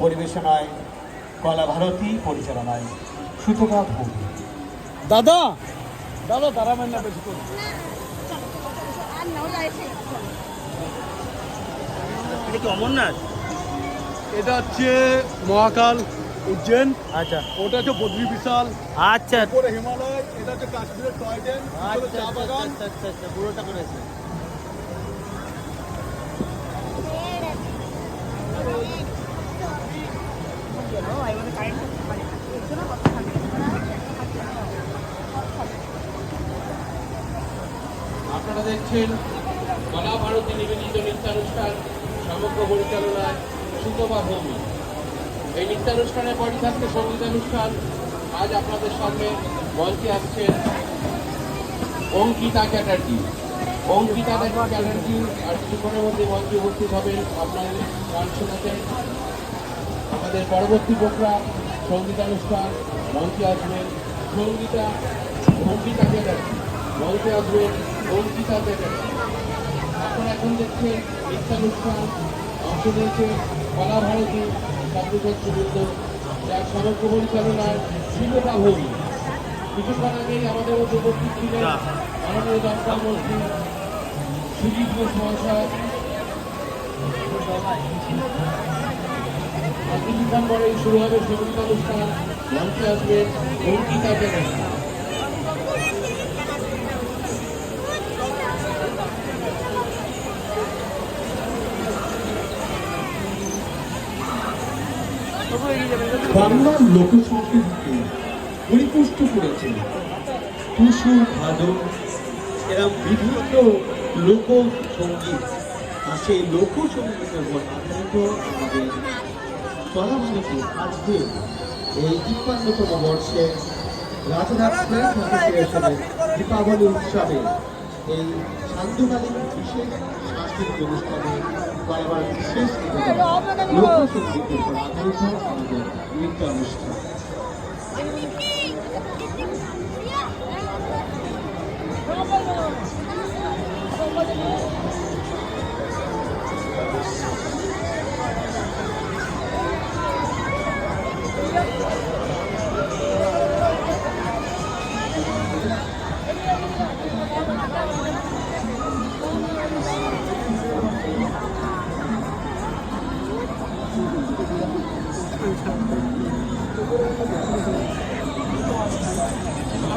পরিবেশনায় কলা ভারতী, পরিচালনায় সুতপা ভৌমিক। দাদা দাদা দাঁড়াবেন না বেশি করে। এটা কি অমরনাথ? এটা হচ্ছে মহাকাল উজ্জৈন। আচ্ছা ওটা হচ্ছে বদ্রী বিশাল। আচ্ছা উপরে হিমালয়। এটা হচ্ছে কাশ্মীরের টয় ট্রেন, আচ্ছা চা বাগান। আচ্ছা আচ্ছা আচ্ছা পুরোটা করেছে। আপনারা দেখছেন কলা ভারতী নিবেদিত নৃত্যানুষ্ঠান সমগ্র পরিচালনায় সুতপা ভৌমিক। এই নৃত্যানুষ্ঠানের পরই থাকছে সঙ্গীতানুষ্ঠান। আজ আপনাদের সামনে মঞ্চে আসছেন অঙ্কিতা চ্যাটার্জি। অঙ্কিতা চ্যাটার্জি আর কিছুক্ষণের মধ্যে মঞ্চে উপস্থিত হবেন, আপনাদের গান শোনাতেন। আমাদের পরবর্তী প্রোগ্রাম সঙ্গীতানুষ্ঠান। মঞ্চে আসবেন অঙ্কিতা চ্যাটার্জি। মঞ্চে আসবেন অঙ্কিতা চ্যাটার্জি। আপনারা এখন দেখছেন নৃত্যানুষ্ঠান। অংশ নিয়েছে কলা ভারতী ছাত্রছাত্রীবৃন্দ, যার সমগ্র পরিচালনায় সুতপা ভৌমিক। কিছুক্ষণ আগেই আমাদের মধ্যে উপস্থিত ছিলেন মাননীয় দমকল মন্ত্রী সুজিত ঘোষ মহাশয়। আর কিছুক্ষণ পরেই শুরু হবে সঙ্গীতানুষ্ঠান। মঞ্চে আসবেন অঙ্কিতা চ্যাটার্জি। বাংলার লোকসংস্কৃতিকে পরিপুষ্ট করেছে টুসু, ভাদর, এরকম বিভিন্ন লোকসঙ্গীত। আর সেই লোকসঙ্গীতের উপর আধারিত আমাদের কলা ভারতী আজকে এই ৫৩তম বর্ষে রাজনাথ ফিল্ম অ্যাসোসিয়েশনের দীপাবলি উৎসবে এই সান্ধ্যকালীন বিশেষ সাংস্কৃতিক অনুষ্ঠানে কলা ভারতী বিশেষ লোকসঙ্গীতের উপর আধারিত আমাদের নৃত্য অনুষ্ঠান।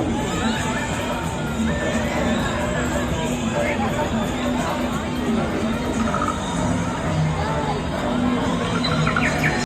Thank you.